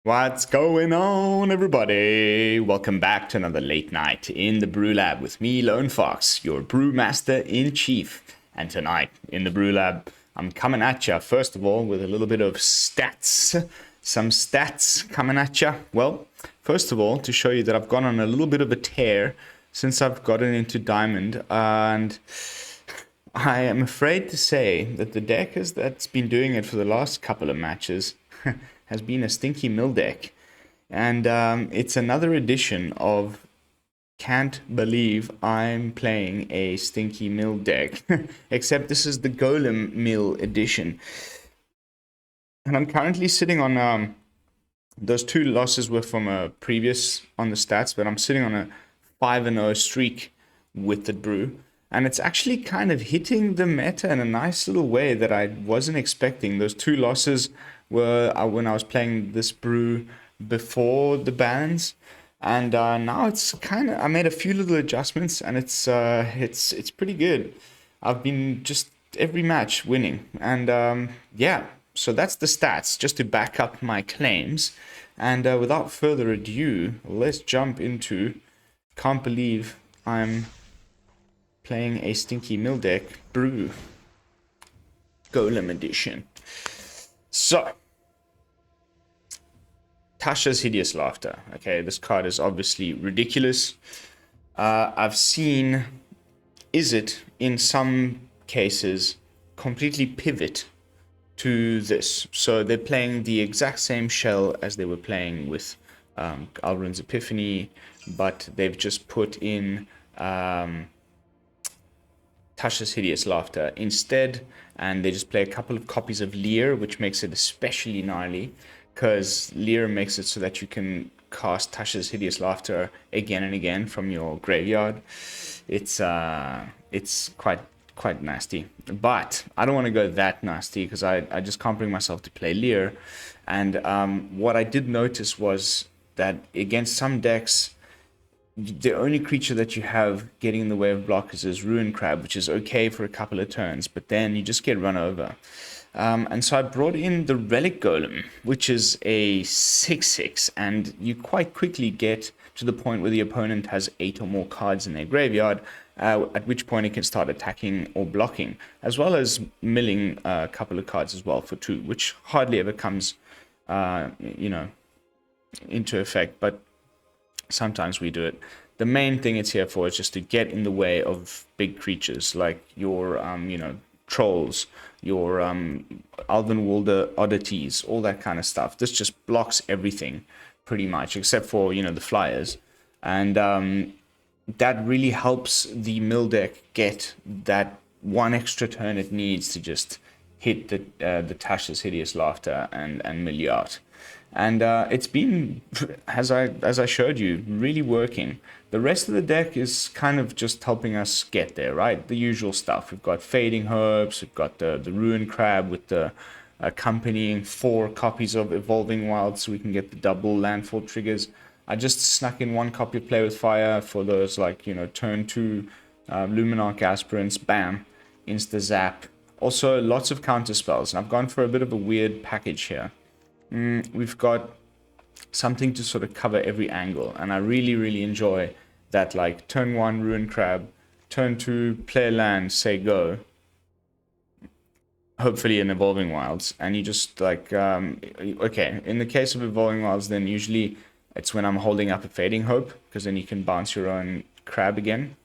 What's going on, everybody? Welcome back to another late night in the BrewLab with me, Lone Fox, your brewmaster in chief. And tonight in the BrewLab, I'm coming at you, first of all, with a little bit of stats. Some stats coming at you. Well, first of all, to show you that I've gone on a little bit of a tear since I've gotten into Diamond. And I am afraid to say that the deck that's been doing it for the last couple of matches has been a Stinky Mill deck. And it's another edition of Can't Believe I'm Playing a Stinky Mill deck. Except this is the Golem Mill edition. And I'm currently sitting on... those two losses were from a previous on the stats, but I'm sitting on a 5-0 streak with the brew. And it's actually kind of hitting the meta in a nice little way that I wasn't expecting. Those two losses were when I was playing this brew before the bans, and now it's kind of, I made a few little adjustments, and it's pretty good. I've been just every match winning, and yeah, so that's the stats just to back up my claims. And without further ado, let's jump into Can't Believe I'm Playing a Stinky Mill deck brew Golem edition. So, Tasha's Hideous Laughter. Okay, this card is obviously ridiculous. I've seen Izzet in some cases completely pivot to this. So they're playing the exact same shell as they were playing with Alrund's Epiphany, but they've just put in Tasha's Hideous Laughter instead, and they just play a couple of copies of Leer, which makes it especially gnarly, because Leer makes it so that you can cast Tasha's Hideous Laughter again and again from your graveyard. It's quite nasty, but I don't want to go that nasty because I just can't bring myself to play Leer. And what I did notice was that against some decks, the only creature that you have getting in the way of blockers is Ruin Crab, which is okay for a couple of turns, but then you just get run over. And so I brought in the Relic Golem, which is a 6/6, and you quite quickly get to the point where the opponent has 8 or more cards in their graveyard, at which point it can start attacking or blocking, as well as milling a couple of cards as well for 2, which hardly ever comes, into effect, but sometimes we do it. The main thing it's here for is just to get in the way of big creatures like your, trolls, your Alvenwalder oddities, all that kind of stuff. This just blocks everything pretty much, except for, the flyers. And that really helps the mill deck get that one extra turn it needs to just hit the Tasha's Hideous Laughter and mill you out. And it's been, as I showed you, really working. The rest of the deck is kind of just helping us get there, right? The usual stuff. We've got Fading Herbs, we've got the Ruin Crab with the accompanying 4 copies of Evolving Wilds so we can get the double landfall triggers. I just snuck in 1 copy of Play with Fire for those, turn 2 Luminarch Aspirants, bam, insta zap. Also, lots of counter spells, and I've gone for a bit of a weird package here. We've got something to sort of cover every angle, and I really enjoy that, like turn 1 Ruin Crab, turn 2 play a land, say go, hopefully an Evolving Wilds, and you just okay, in the case of Evolving Wilds, then usually it's when I'm holding up a Fading Hope, because then you can bounce your own crab again.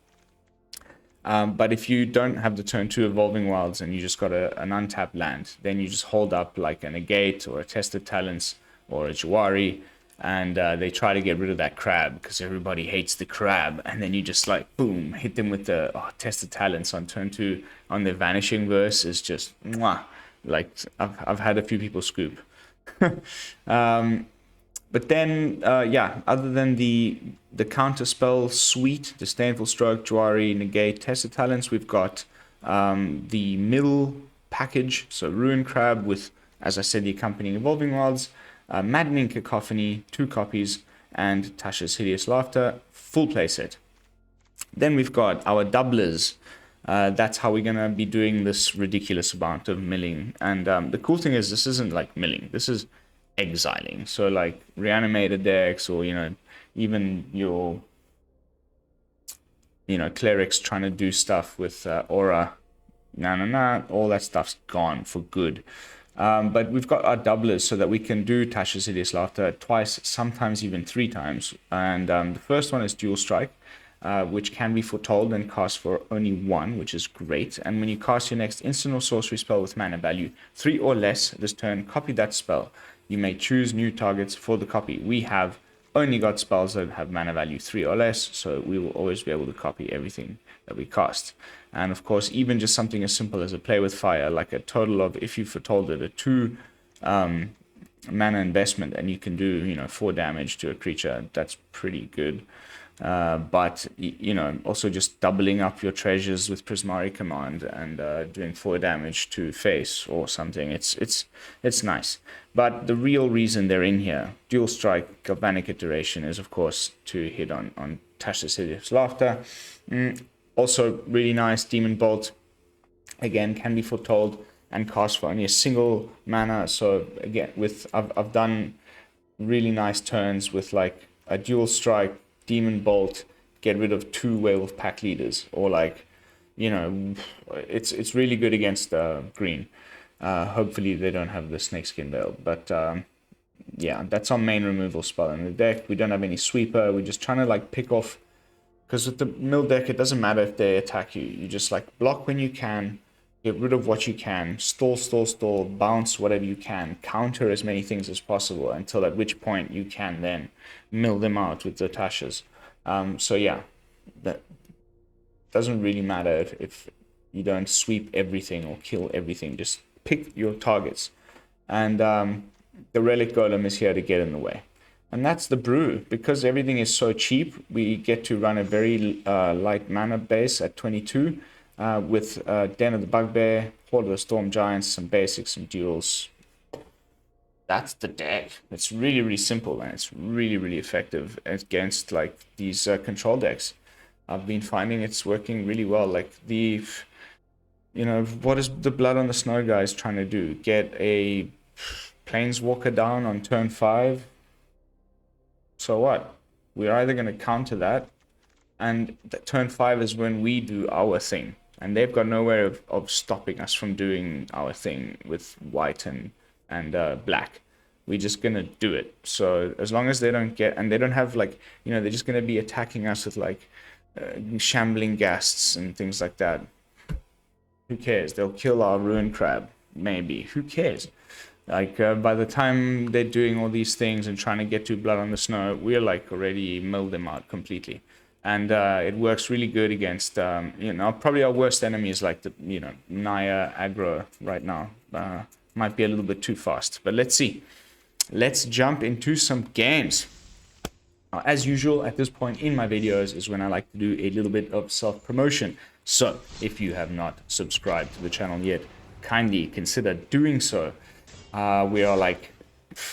But if you don't have the turn 2 Evolving Wilds and you just got an untapped land, then you just hold up like a Negate or a Test of Talents or a Jwari, and they try to get rid of that crab because everybody hates the crab, and then you just boom, hit them with the Test of Talents on turn 2 on their Vanishing Verse is just mwah. Like I've had a few people scoop. But then, other than the counterspell suite, Disdainful Stroke, Jwari, Negate, Test of Talents, we've got the middle package, so Ruin Crab with, as I said, the accompanying Evolving Wilds, Maddening Cacophony, 2 copies, and Tasha's Hideous Laughter, full playset. Then we've got our doublers. That's how we're going to be doing this ridiculous amount of milling. And the cool thing is this isn't like milling. This is exiling. So like reanimated decks, or even your clerics trying to do stuff with aura, all that stuff's gone for good. But we've got our doublers so that we can do Tasha's Hideous Laughter twice, sometimes even 3 times. And the first one is Dual Strike, which can be foretold and cast for only 1, which is great. And when you cast your next instant or sorcery spell with mana value 3 or less this turn, copy that spell. You may choose new targets for the copy. We have only got spells that have mana value 3 or less, so we will always be able to copy everything that we cast. And of course, even just something as simple as a Play with Fire, like a total of, if you foretold it, a 2 mana investment, and you can do 4 damage to a creature, that's pretty good. But also just doubling up your treasures with Prismari Command and doing 4 damage to face or something. It's nice. But the real reason they're in here, Dual Strike, Galvanic Iteration, is of course to hit on Tasha's Hideous Laughter. Also really nice, Demon Bolt, again, can be foretold and cast for only a single mana. So again, I've done really nice turns with like a Dual Strike, Demon Bolt, get rid of 2 Werewolf Pack Leaders, or like, it's really good against green. Hopefully they don't have the Snakeskin Veil, but yeah, that's our main removal spell in the deck. We don't have any sweeper. We're just trying to like pick off, because with the mill deck, it doesn't matter if they attack you. You just like block when you can, get rid of what you can, stall, bounce whatever you can, counter as many things as possible until at which point you can then mill them out with the Tashas. So yeah, that doesn't really matter if you don't sweep everything or kill everything. Just pick your targets. And the Relic Golem is here to get in the way. And that's the brew. Because everything is so cheap, we get to run a very light mana base at 22 with Den of the Bugbear, Horde of the Storm Giants, some basics, some duels. That's the deck. It's really, really simple, and it's really, really effective against like these control decks. I've been finding it's working really well. Like what is the Blood on the Snow guys trying to do? Get a Planeswalker down on turn 5? So what? We're either going to counter that, and turn 5 is when we do our thing. And they've got no way of stopping us from doing our thing with white and black. We're just going to do it. So as long as they don't get, and they don't have like, they're just going to be attacking us with like shambling ghasts and things like that. Who cares? They'll kill our Ruin Crab, maybe. Who cares? Like, by the time they're doing all these things and trying to get to Blood on the Snow, we're like already milled them out completely. And it works really good against, probably our worst enemy is like the, Naya aggro right now. Might be a little bit too fast, but let's see. Let's jump into some games. As usual, at this point in my videos is when I like to do a little bit of self-promotion. So, if you have not subscribed to the channel yet, kindly consider doing so. We are like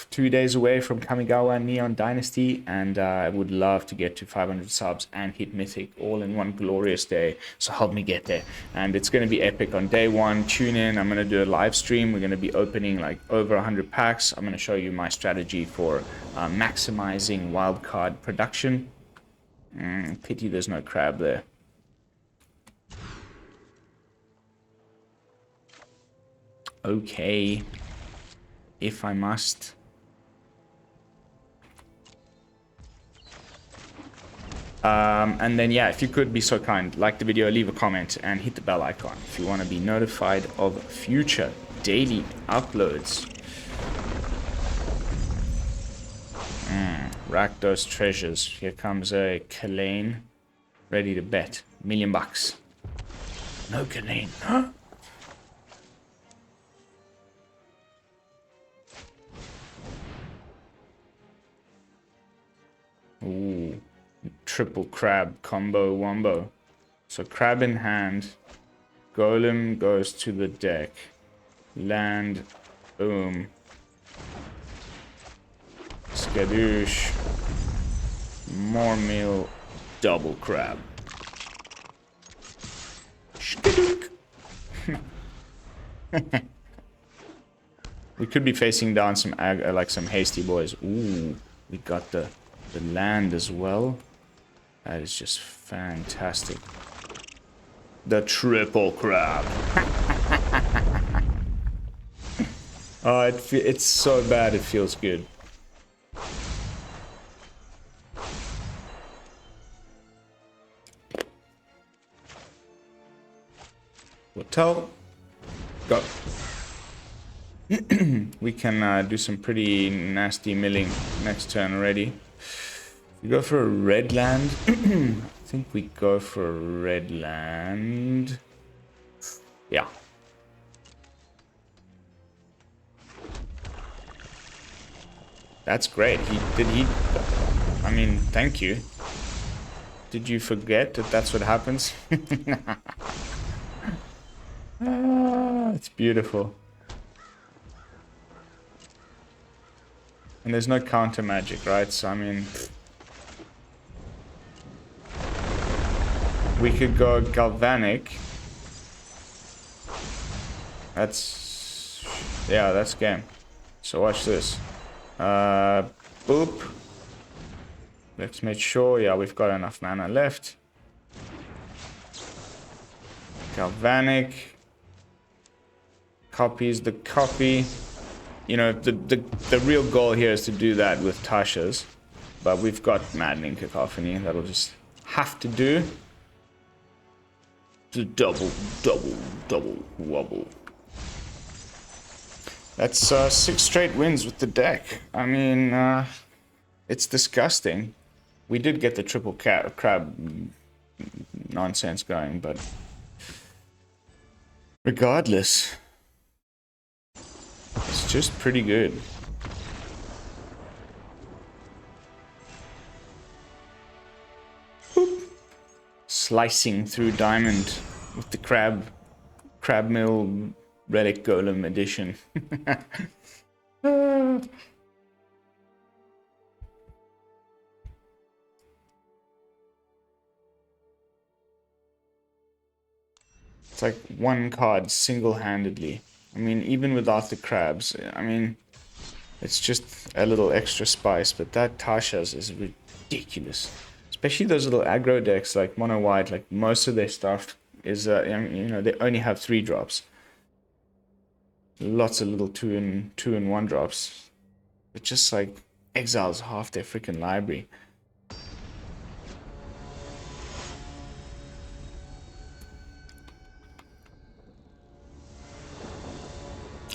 2 days away from Kamigawa Neon Dynasty, and I would love to get to 500 subs and hit Mythic all in one glorious day. So help me get there. And it's going to be epic on day 1. Tune in. I'm going to do a live stream. We're going to be opening like over 100 packs. I'm going to show you my strategy for maximizing wildcard production. Pity there's no crab there. Okay. If I must. And then, yeah, if you could be so kind, like the video, leave a comment, and hit the bell icon if you want to be notified of future daily uploads. Rack those treasures. Here comes a Kalane. Ready to bet. $1 million. No Kalane. Huh? Ooh, triple crab combo wombo. So crab in hand, golem goes to the deck, land, boom, skadoosh, more meal, double crab. Skadook. We could be facing down some like some hasty boys. Ooh, we got the land as well. That is just fantastic. The triple crab. Oh, it's so bad it feels good. Hotel. Go. We can do some pretty nasty milling next turn already. We go for a red land. I think we go for a red land. Yeah. That's great. I mean, thank you. Did you forget that that's what happens? It's beautiful. And there's no counter magic, right? So, I mean... We could go Galvanic. That's... Yeah, that's game. So watch this. Boop. Let's make sure, yeah, we've got enough mana left. Galvanic. Copies the copy. You know, the real goal here is to do that with Tasha's. But we've got Maddening Cacophony. That'll just have to do. The double wobble. That's 6 straight wins with the deck. I mean, it's disgusting. We did get the triple crab nonsense going, but regardless, it's just pretty good. Boop. Slicing through diamond with the crab mill Relic Golem edition. It's like one card single-handedly. I mean, even without the crabs, I mean, it's just a little extra spice, but that Tasha's is ridiculous. Especially those little aggro decks like mono white, like most of their stuff is, you know, they only have 3 drops. Lots of little 2 and 1 drops. It just like exiles half their freaking library.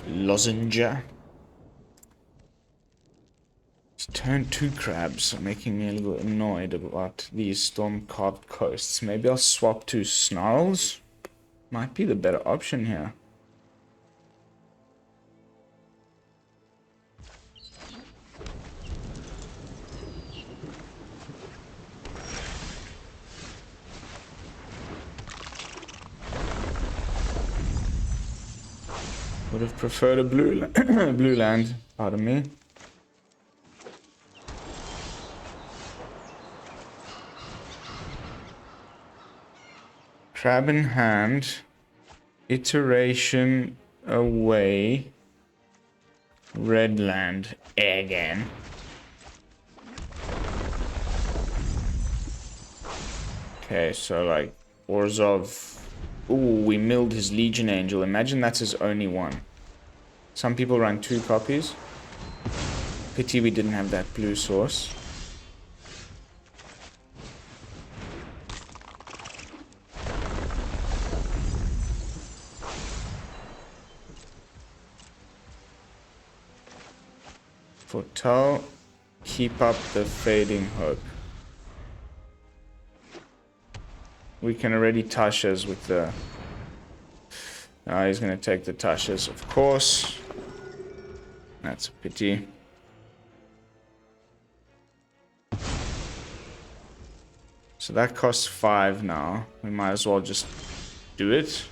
Lozenge. Turn 2 crabs, making me a little annoyed about these Stormcarved Coasts. Maybe I'll swap to Snarls. Might be the better option here. Would have preferred a blue land, pardon me. Crab in hand, iteration away, red land again. Okay, so like Orzhov. Ooh, we milled his Legion Angel. Imagine that's his only one. Some people run 2 copies. Pity we didn't have that blue source. Foretell, keep up the fading hope. We can already Tasha's with the... he's going to take the Tasha's, of course. That's a pity. So that costs 5 now. We might as well just do it.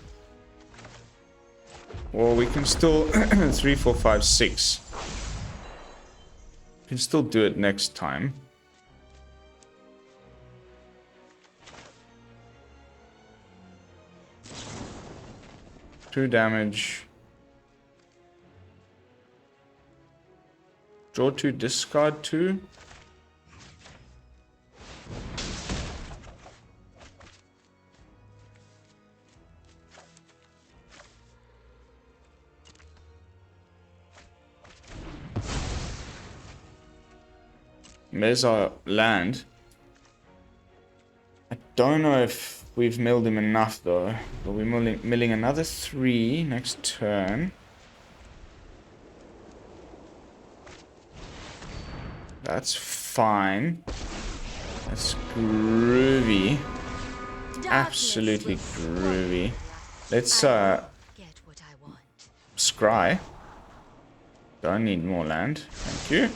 Or we can still... 3, 4, 5, 6. We can still do it next time. Two damage. Draw 2, discard 2. There's our land. I don't know if we've milled him enough though. But we're milling another 3 next turn. That's fine. That's groovy. Absolutely groovy. Let's scry. Don't need more land. Thank you.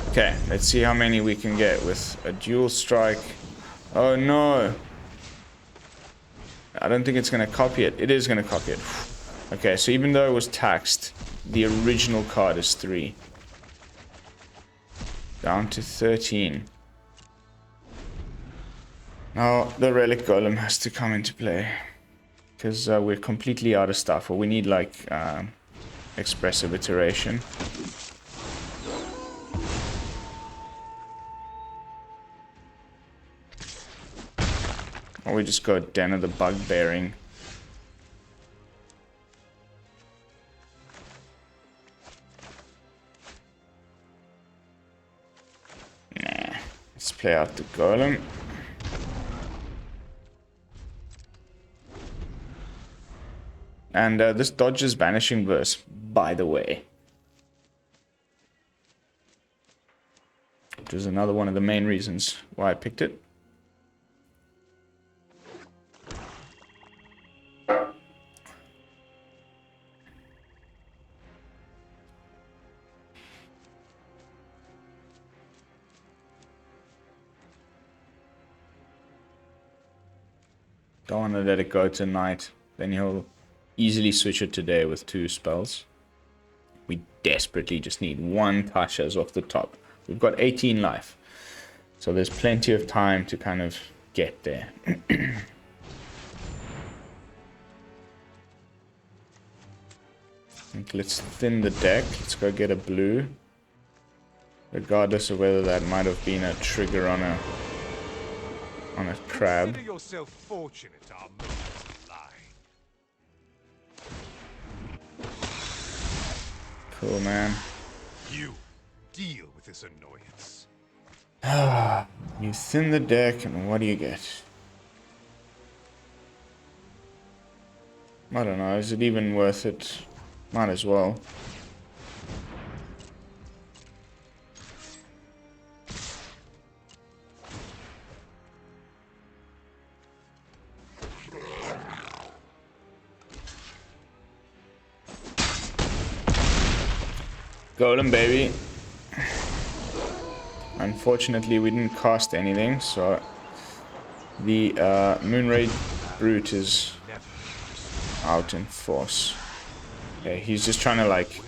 Okay, let's see how many we can get with a dual strike. Oh no! I don't think it's going to copy it. It is going to copy it. Okay, so even though it was taxed, the original card is 3. Down to 13. Now, the Relic Golem has to come into play. Because we're completely out of stuff. Or we need, like, Expressive Iteration. Or we just go Den of the Bugbearing. Nah. Let's play out the Golem. And this dodges Vanishing Verse, by the way. Which was another one of the main reasons why I picked it. Don't want to let it go tonight. Then he'll easily switch it today with 2 spells. We desperately just need 1 Tasha's off the top. We've got 18 life. So there's plenty of time to kind of get there. Let's thin the deck. Let's go get a blue. Regardless of whether that might have been a trigger on a crab. Consider yourself fortunate our moments lie. Cool, man. You deal with this annoyance. You thin the deck, and what do you get? I don't know. Is it even worth it? Might as well. Golem, baby. Unfortunately, we didn't cost anything, so the Moonraid Brute is out in force. Okay, he's just trying to like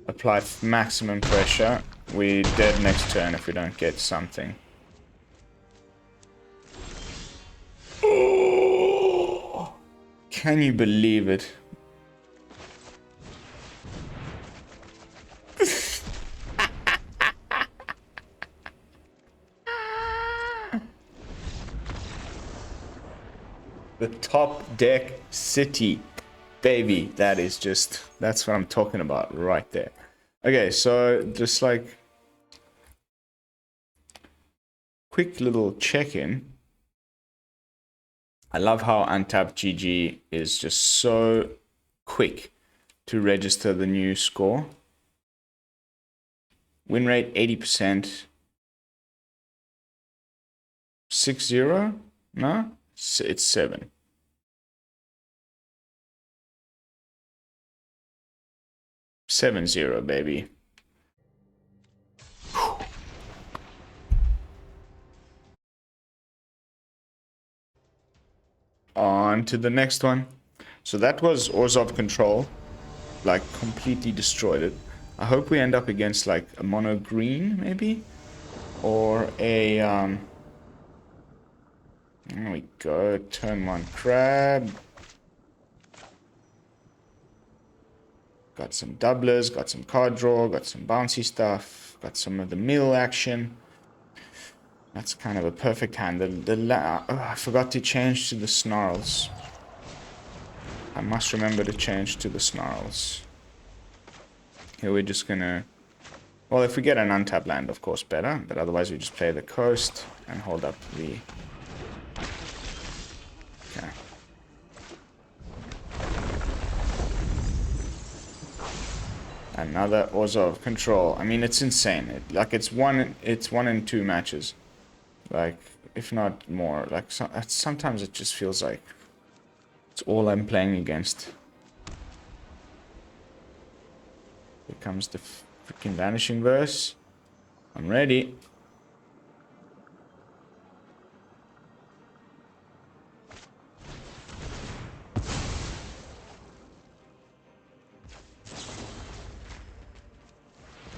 apply maximum pressure. We're dead next turn if we don't get something. Oh, can you believe it? The top deck city, baby. That is just, that's what I'm talking about right there. Okay, so just like quick little check-in. I love how Untapped GG is just so quick to register the new score. Win rate 80%. 6-0? No? It's 7. Seven zero, baby. On to the next one. So that was Orzhov Control. Like, completely destroyed it. I hope we end up against, like, a mono green, maybe? Or a, There we go. Turn 1 crab. Got some doublers, got some card draw, got some bouncy stuff, got some of the mill action. That's kind of a perfect hand. I forgot to change to the snarls. I must remember to change to the snarls. Here we're just gonna... Well, if we get an untapped land, of course, better. But otherwise we just play the coast and hold up the... Okay. Another Orzhov control. I mean, it's insane. It's one in 2 matches. Like, if not more. Like, sometimes it just feels like it's all I'm playing against. Here comes the freaking Vanishing Verse. I'm ready.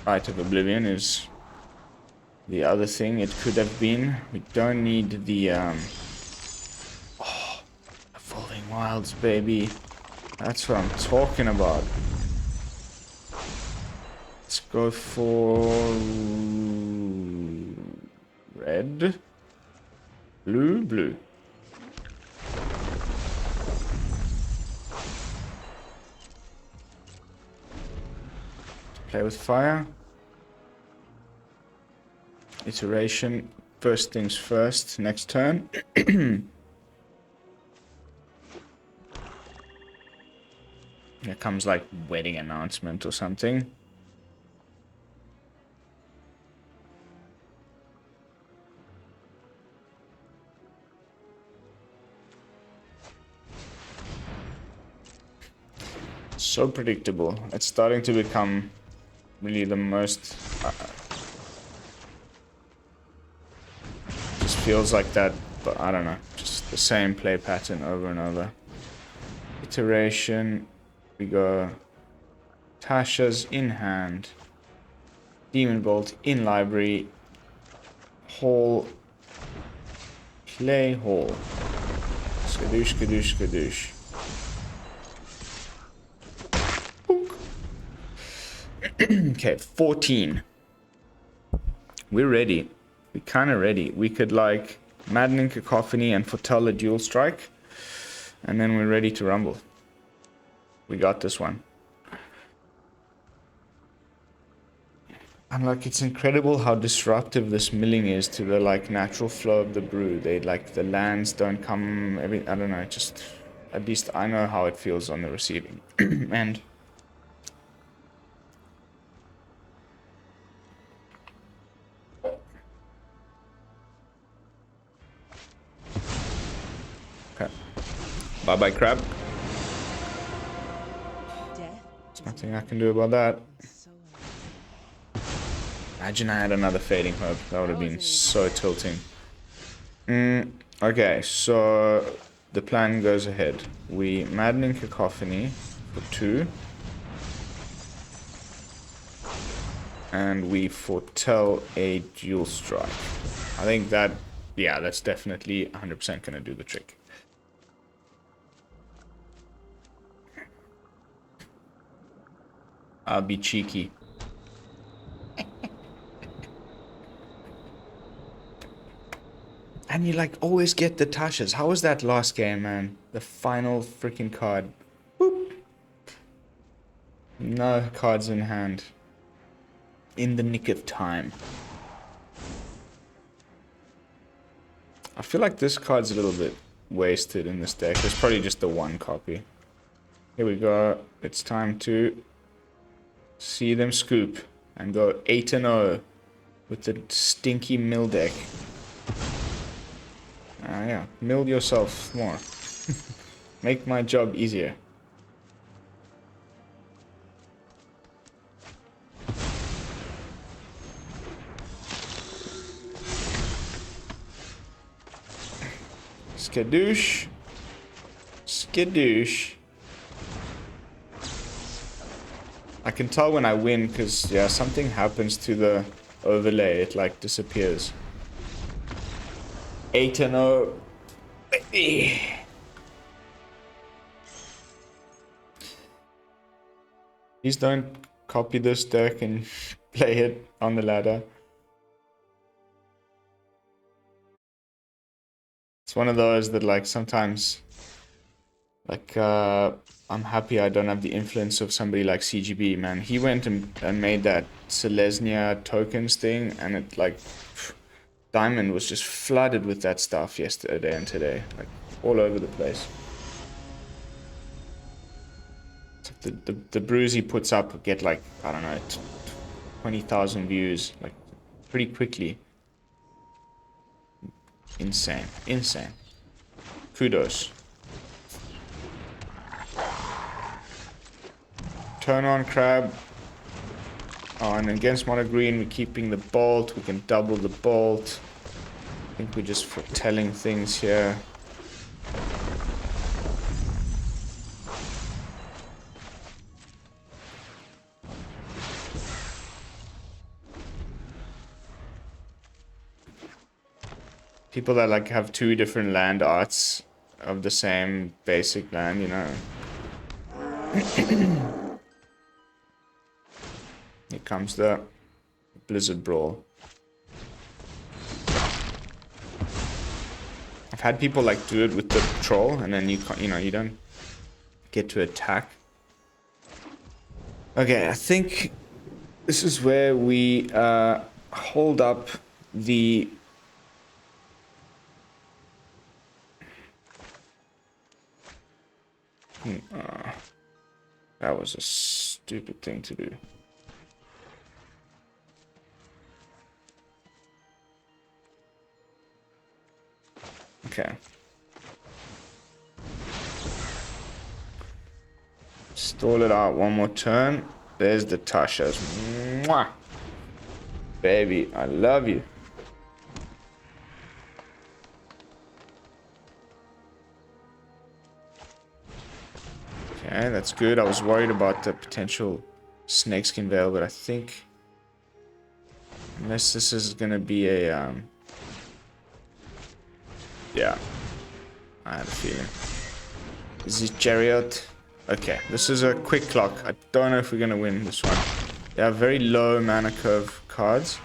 Rite of Oblivion is the other thing it could have been. We don't need the Evolving Wilds, baby. That's what I'm talking about. Let's go for red, blue, blue. Play with fire. Iteration. First things first. Next turn. Here comes like wedding announcement or something. So predictable. It's starting to become really the most... just feels like that, but I don't know. Just the same play pattern over and over. Iteration. We go Tasha's in hand. Demon Bolt in library. Hall. Play Hall. Skadoosh, skadoosh, skadoosh. Okay, 14. We're ready. We're kind of ready. We could like Maddening Cacophony and foretell a dual strike. And then we're ready to rumble. We got this one. And like, it's incredible how disruptive this milling is to the like natural flow of the brew. They like the lands don't come I don't know, just at least I know how it feels on the receiving end. Okay. Bye bye crab. There's nothing I can do about that. Imagine I had another Fading Hope. That would have been so tilting. Okay, so the plan goes ahead. We Maddening Cacophony for 2. And we foretell a dual strike. I think that, yeah, that's definitely 100% gonna do the trick. I'll be cheeky. And you like always get the Tashas. How was that last game, man? The final freaking card. Boop. No cards in hand. In the nick of time. I feel like this card's a little bit wasted in this deck. There's probably just the 1 copy. Here we go. It's time to see them scoop and go 8-0 with the stinky mill deck. Yeah, mill yourself more. Make my job easier. Skadoosh. Skadoosh. I can tell when I win because, yeah, something happens to the overlay. It like disappears. 8-0. Please don't copy this deck and play it on the ladder. It's one of those that like sometimes like I'm happy I don't have the influence of somebody like CGB, man. He went and made that Selesnya tokens thing, and it like Diamond was just flooded with that stuff yesterday and today, like all over the place. The brews he puts up get like, I don't know, 20,000 views like pretty quickly. Insane, insane. Kudos. Turn on crab. Oh, and against mono green, we're keeping the bolt. We can double the bolt. I think we're just foretelling things here. People that like have two different land arts of the same basic land, you know. Here comes the Blizzard Brawl. I've had people like do it with the troll, and then you can't, you know, you don't get to attack. Okay, I think this is where we hold up the that was a stupid thing to do. Okay. Stall it out one more turn. There's the Tashas. Mwah! Baby, I love you. Okay, that's good. I was worried about the potential snakeskin veil, but I think unless this is gonna be a yeah, I had a feeling. Is this chariot? Okay, this is a quick clock. I don't know if we're gonna win this one. They have very low mana curve cards,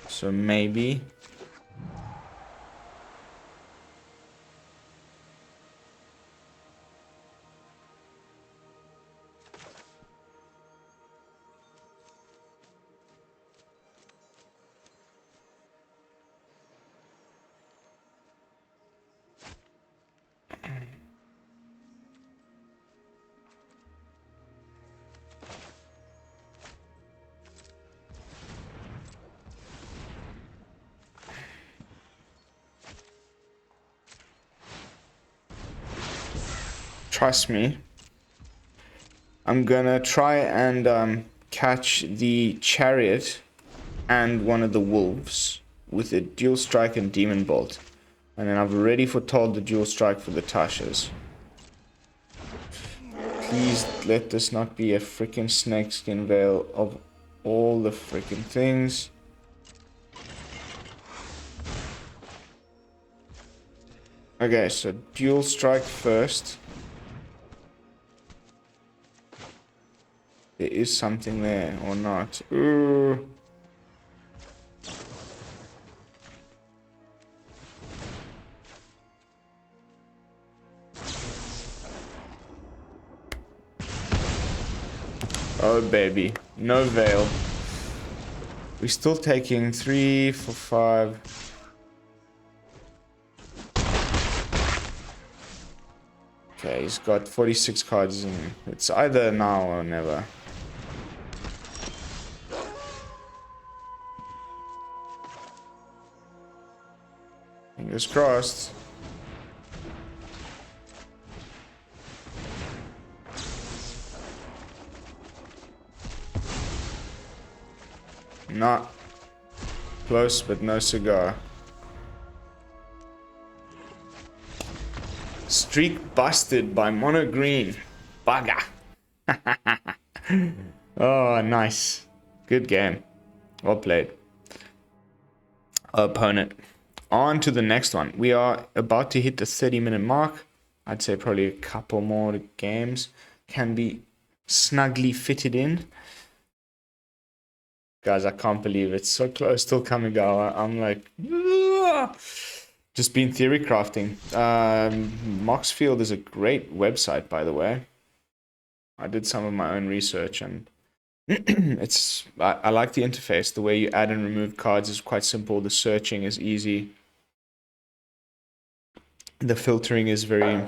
so maybe. Trust me, I'm gonna try and catch the chariot and one of the wolves with a dual strike and demon bolt, and then I've already foretold the dual strike for the Tashas. Please let this not be a freaking snakeskin veil of all the freaking things. Okay, so dual strike first. There is something there, or not. Ooh. Oh baby, no veil. We're still taking 3 for 5. Okay, he's got 46 cards in. It's either now or never. Fingers crossed. Not close, but no cigar. Streak busted by mono green. Bugger. Oh, nice. Good game. Well played. Opponent on to the next one. We are about to hit the 30-minute mark. I'd say probably a couple more games can be snugly fitted in. Guys, I can't believe it's so close till Kamigawa. I'm like, "Ugh." Just been theory crafting. Moxfield is a great website, by the way. I did some of my own research, and I like the interface. The way you add and remove cards is quite simple. The searching is easy. The filtering is very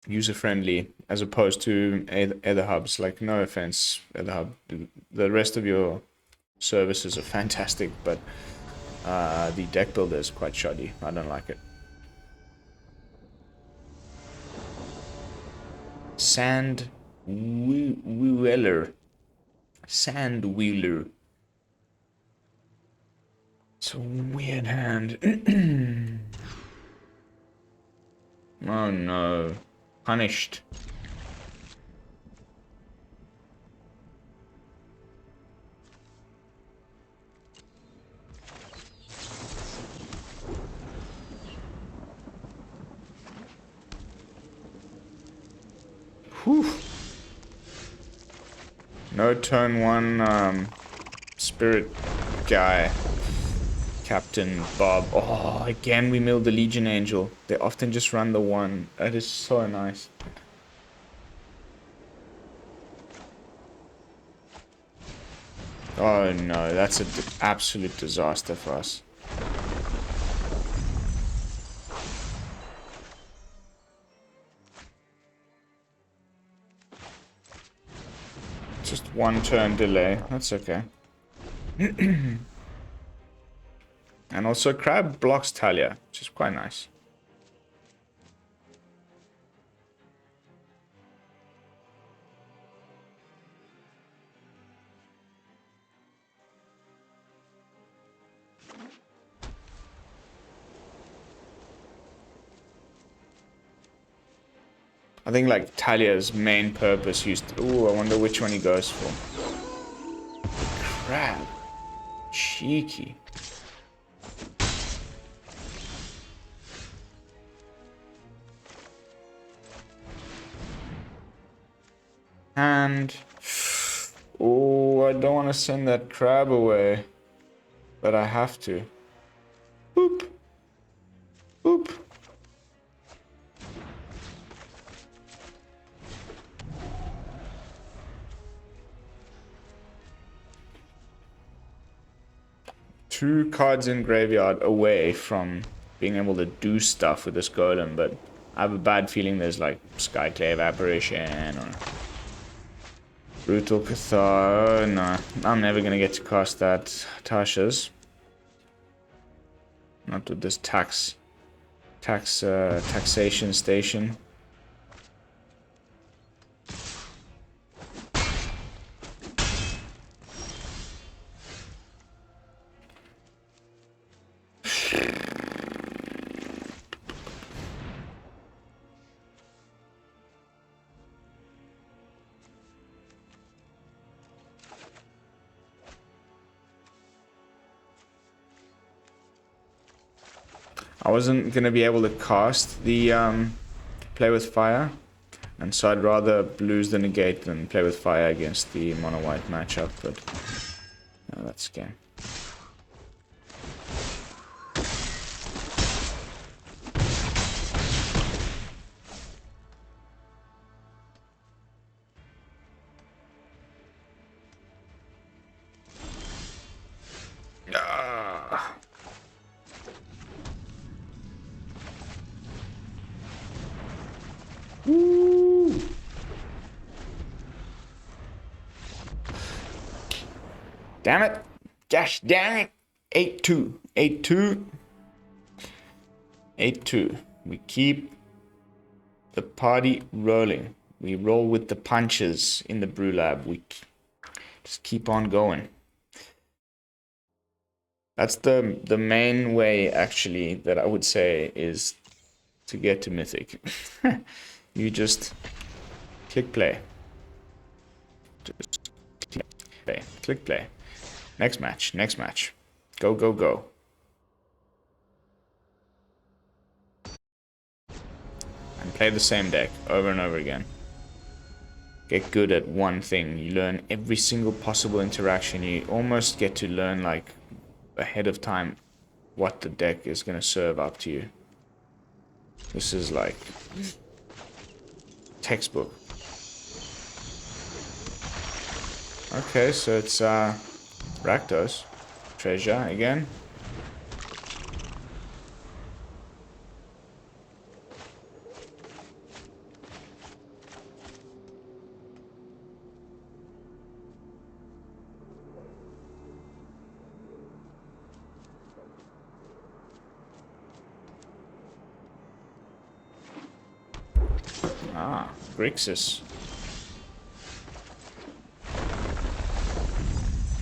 user-friendly, as opposed to other hubs. Like, no offense, other hub. The rest of your services are fantastic, but the deck builder is quite shoddy. I don't like it. Sandwheeler. Sandwheeler. It's a weird hand. Oh no. Punished. Whew. No turn one spirit guy. Captain Bob. Oh, again we milled the Legion Angel. They often just run the one. That is so nice. Oh no, that's an absolute disaster for us. Just one turn delay. That's okay. And also Crab blocks Talia, which is quite nice. I think like Talia's main purpose used to... Ooh, I wonder which one he goes for. Crab. Cheeky. And... Oh, I don't want to send that crab away. But I have to. Boop. Boop. Two cards in graveyard away from being able to do stuff with this golem, but I have a bad feeling there's like Skyclave Apparition or Brutal Cathar. Oh, no, I'm never gonna get to cast that. Tasha's. Not with this taxation station. I wasn't going to be able to cast the play with fire, and so I'd rather lose the negate than play with fire against the mono white matchup, but no, that's okay. Woo! Damn it. Gosh dang it. 8-2. 8-2. 8-2. We keep the party rolling. We roll with the punches in the BrewLab. We just keep on going. That's the main way, actually, that I would say is to get to Mythic. You just click play. Just click play. Click play. Next match. Next match. Go, go, go. and play the same deck over and over again. Get good at one thing. You learn every single possible interaction. You almost get to learn like ahead of time what the deck is going to serve up to you. This is like textbook. Okay, so it's Rakdos. Treasure again. Ah, Grixis.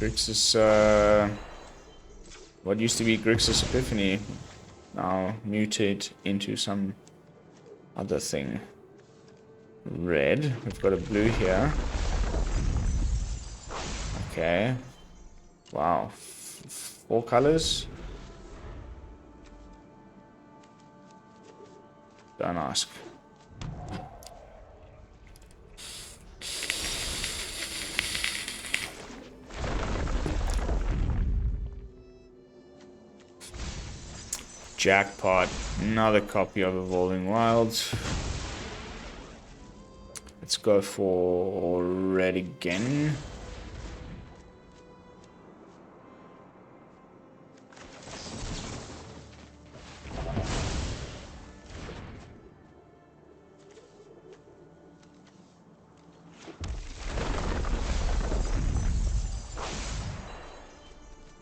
Grixis, what used to be Grixis Epiphany, now mutate into some other thing. Red. We've got a blue here. Okay. Wow. 4 colors? Don't ask. Jackpot. Another copy of Evolving Wilds. Let's go for red again.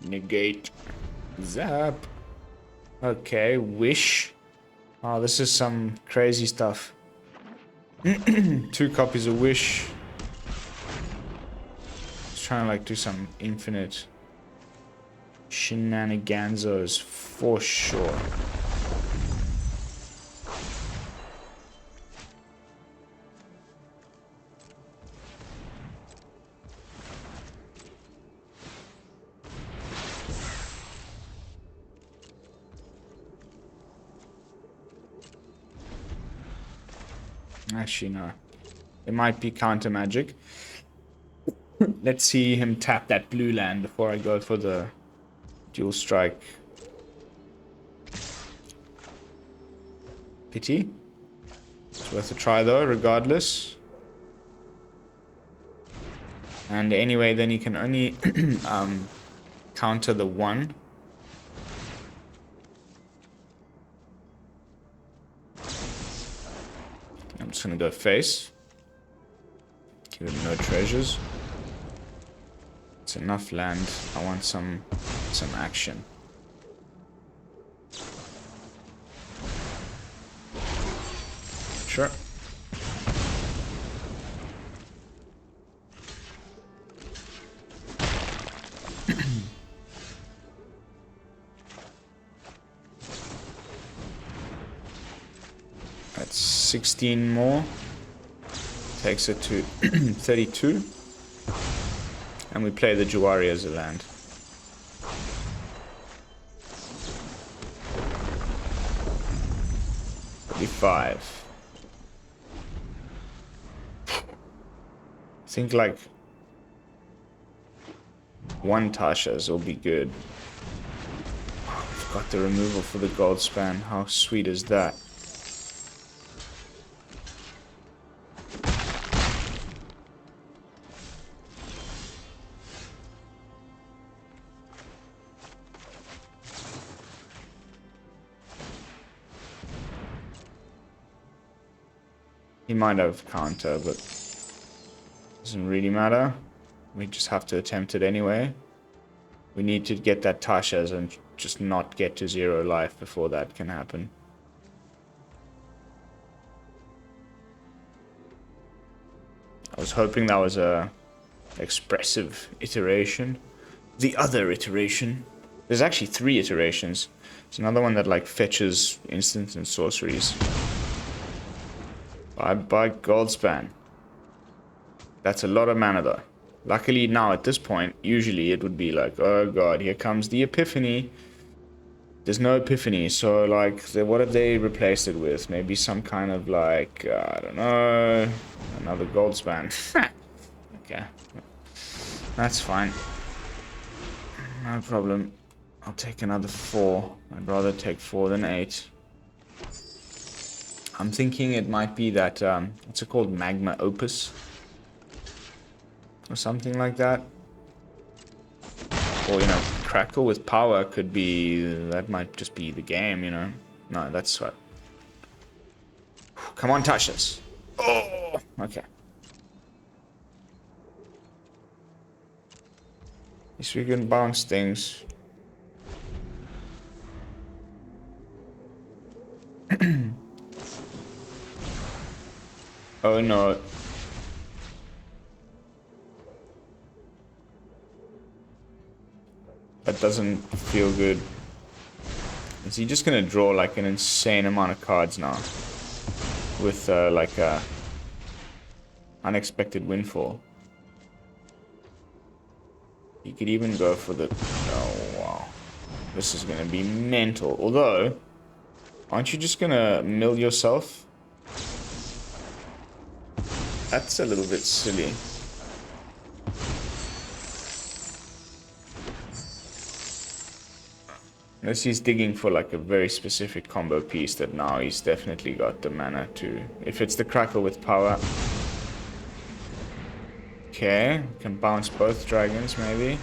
Negate. Zap. Okay, Wish. Oh, this is some crazy stuff. 2 copies of Wish. Just trying to like do some infinite shenaniganzos for sure. Actually, no. It might be counter magic. Let's see him tap that blue land before I go for the dual strike. Pity. It's worth a try though, regardless. And anyway, then he can only counter the 1. I'm just gonna go face. Give him no treasures. It's enough land. I want some action. Sure. That's 16 more. Takes it to 32. And we play the Jwari as a land. $35. I think like 1 Tasha's will be good. Oh, we've got the removal for the gold span. How sweet is that? He might have counter, but doesn't really matter. We just have to attempt it anyway. We need to get that Tasha's and just not get to 0 life before that can happen. I was hoping that was a expressive iteration. The other iteration. There's actually 3 iterations. It's another one that like fetches instants and sorceries. By Goldspan. That's a lot of mana though. Luckily now at this point, usually it would be like, oh god, here comes the Epiphany. There's no epiphany, so like, what have they replaced it with? Maybe some kind of like, I don't know, another gold span. Okay, that's fine. No problem. I'll take another 4. I'd rather take 4 than 8. I'm thinking it might be that, what's it called? Magma Opus? Or something like that. Or, you know, Crackle with power could be, that might just be the game, you know. No, that's what. Come on, Tasha. Oh, okay. At least we can bounce things. Oh no. That doesn't feel good. Is he just gonna draw like an insane amount of cards now? With like a unexpected windfall. He could even go for the... Oh wow. This is gonna be mental. Although, aren't you just gonna mill yourself? That's a little bit silly. Unless he's digging for like a very specific combo piece that now he's definitely got the mana to. If it's the Crackle with power. Okay, can bounce both dragons maybe.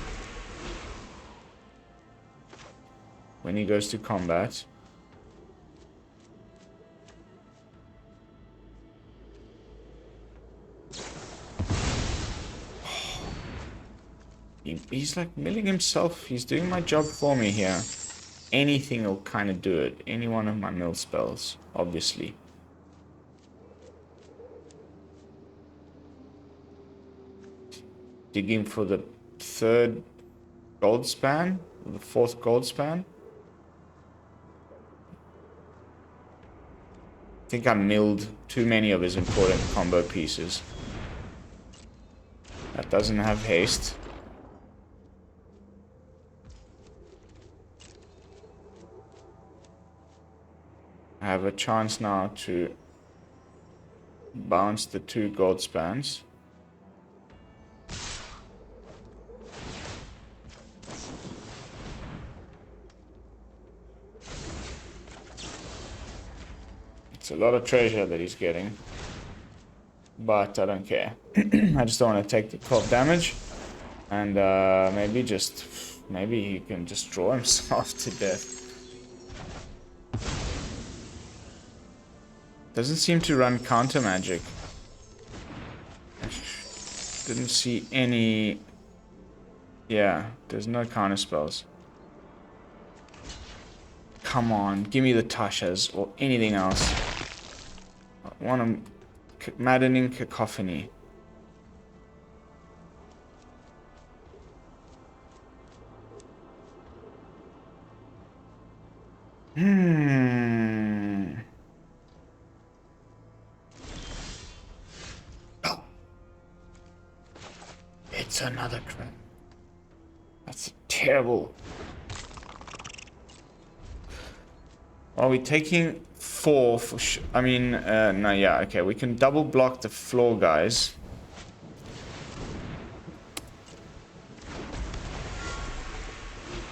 When he goes to combat. He's like milling himself. He's doing my job for me here. Anything will kind of do it. Any one of my mill spells, obviously. Digging for the 3rd gold span, or the 4th gold span. I think I milled too many of his important combo pieces. That doesn't have haste. I have a chance now to bounce the 2 gold spans. It's a lot of treasure that he's getting, but I don't care. I just don't want to take the 12 damage, and maybe he can just draw himself to death. Doesn't seem to run counter magic. Didn't see any. Yeah, there's no counter spells. Come on, give me the Tashas or anything else. I want a Maddening Cacophony. It's another trap. That's terrible. Are we taking 4 for sure? I mean, no, yeah, okay. We can double block the floor guys.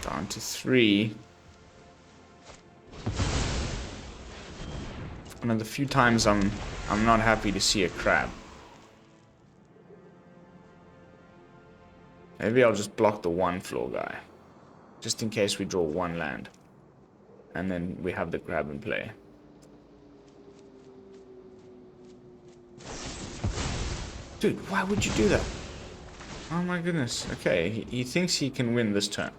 Down to 3. One of the few times I'm not happy to see a crab. Maybe I'll just block the 1 floor guy. Just in case we draw 1 land. And then we have the crab in play. Dude, why would you do that? Oh my goodness. Okay, he thinks he can win this turn.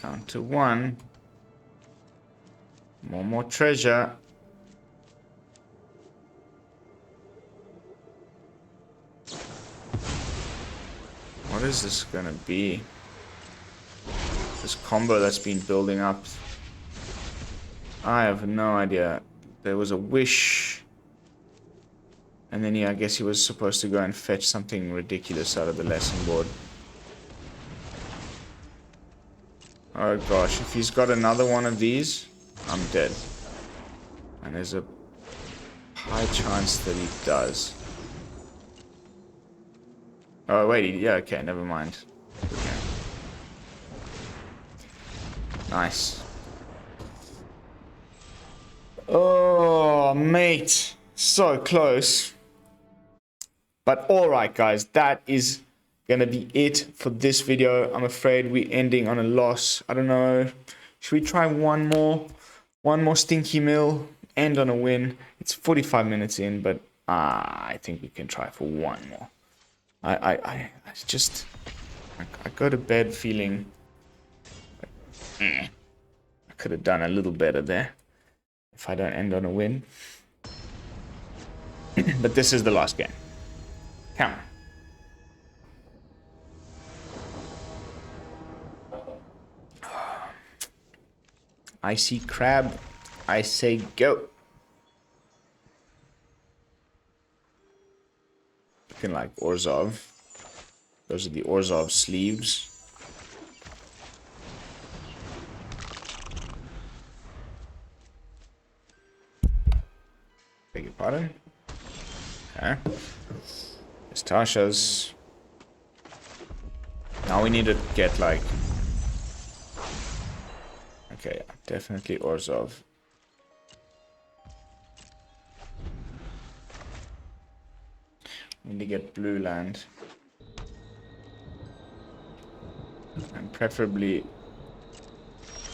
Down to 1. More treasure. What is this gonna be? This combo that's been building up. I have no idea. There was a wish. And then I guess he was supposed to go and fetch something ridiculous out of the lesson board. Oh gosh, if he's got another one of these, I'm dead. And there's a high chance that he does. Oh wait, yeah, okay, never mind. Okay. Nice. Oh, mate. So close. But alright, guys, that is gonna be it for this video. I'm afraid we're ending on a loss. I don't know. Should we try one more? One more Stinky Mill, end on a win. It's 45 minutes in, but I think we can try for one more. I go to bed feeling like, I could have done a little better there if I don't end on a win. But this is the last game. Come on. I see crab. I say go. Looking like Orzhov. Those are the Orzhov sleeves. Beg your pardon. Okay. It's Tasha's. Now we need to get like... Okay, definitely Orzhov. We need to get blue land. And preferably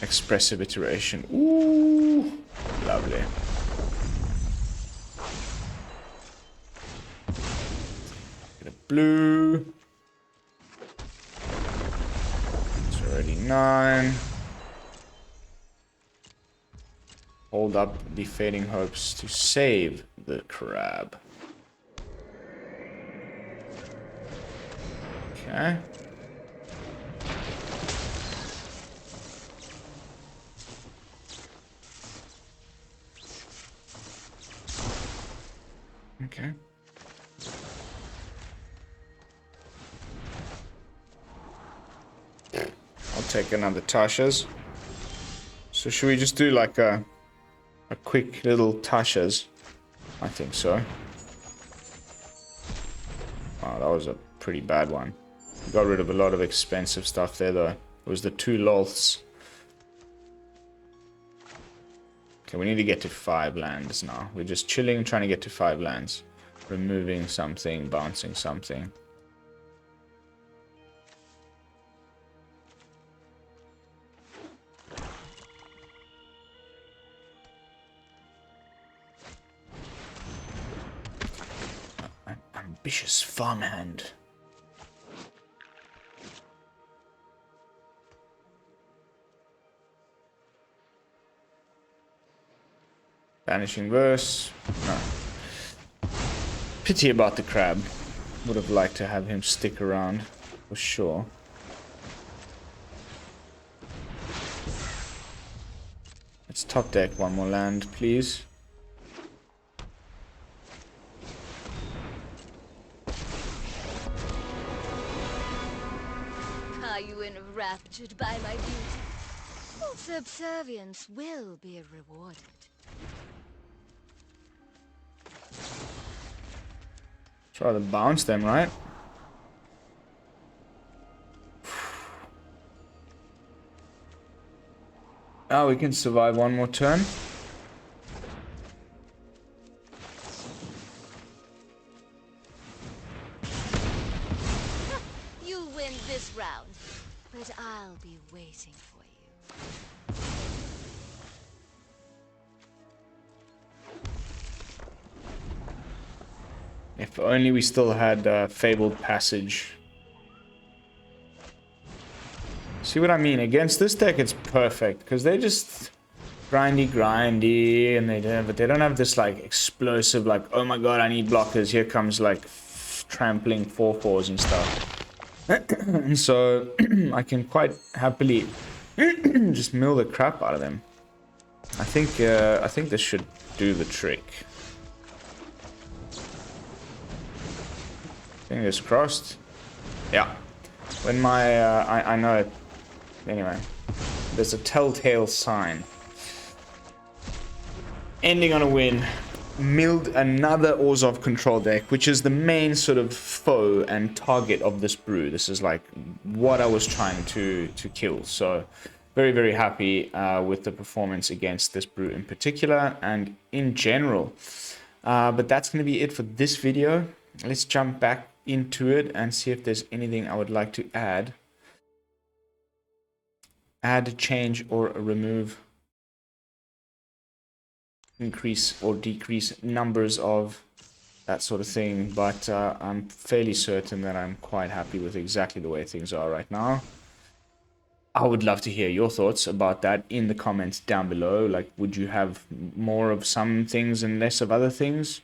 Expressive Iteration. Ooh, lovely. Get a blue. It's already 9. Hold up the fading hopes to save the crab. Okay. Okay. I'll take another Tasha's. So should we just do like a quick little Tasha's? I think so. Oh, that was a pretty bad one. Got rid of a lot of expensive stuff there though. It was the 2 loths. Okay, we need to get to 5 lands now. We're just chilling, trying to get to 5 lands. Removing something, bouncing something. An ambitious farmhand. Vanishing Verse. No. Pity about the crab. Would have liked to have him stick around, for sure. Let's top deck one more land, please. Are you enraptured by my beauty? Full subservience will be rewarded. Try to bounce them, right? Oh, we can survive one more turn. You win this round, but I'll be waiting for you. If only we still had Fabled Passage. See what I mean? Against this deck, it's perfect because they're just grindy, and they don't have this like explosive, like, oh my god, I need blockers. Here comes like trampling 4/4s and stuff. And so I can quite happily just mill the crap out of them. I think this should do the trick. Fingers crossed. Yeah. When my I know it. Anyway. There's a telltale sign. Ending on a win. Milled another Orzhov control deck, which is the main sort of foe and target of this brew. This is like what I was trying to kill. So very, very happy with the performance against this brew in particular and in general. But that's going to be it for this video. Let's jump back into it and see if there's anything I would like to add. Add, change, or remove. Increase or decrease numbers of that sort of thing. But I'm fairly certain that I'm quite happy with exactly the way things are right now. I would love to hear your thoughts about that in the comments down below. Like, would you have more of some things and less of other things?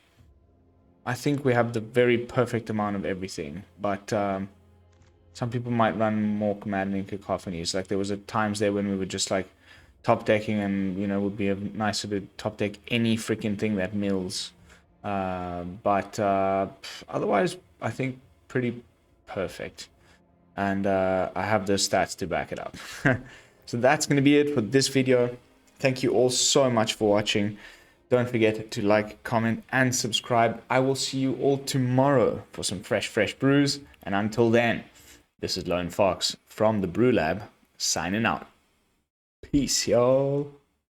I think we have the very perfect amount of everything, but some people might run more Maddening Cacophonies. Like, there was times there when we were just like top decking and, you know, would be nicer to top deck any freaking thing that mills. But otherwise, I think pretty perfect. And I have the stats to back it up. So that's going to be it for this video. Thank you all so much for watching. Don't forget to like, comment, and subscribe. I will see you all tomorrow for some fresh brews. And until then, this is Lone Fox from the BrewLab, signing out. Peace, y'all.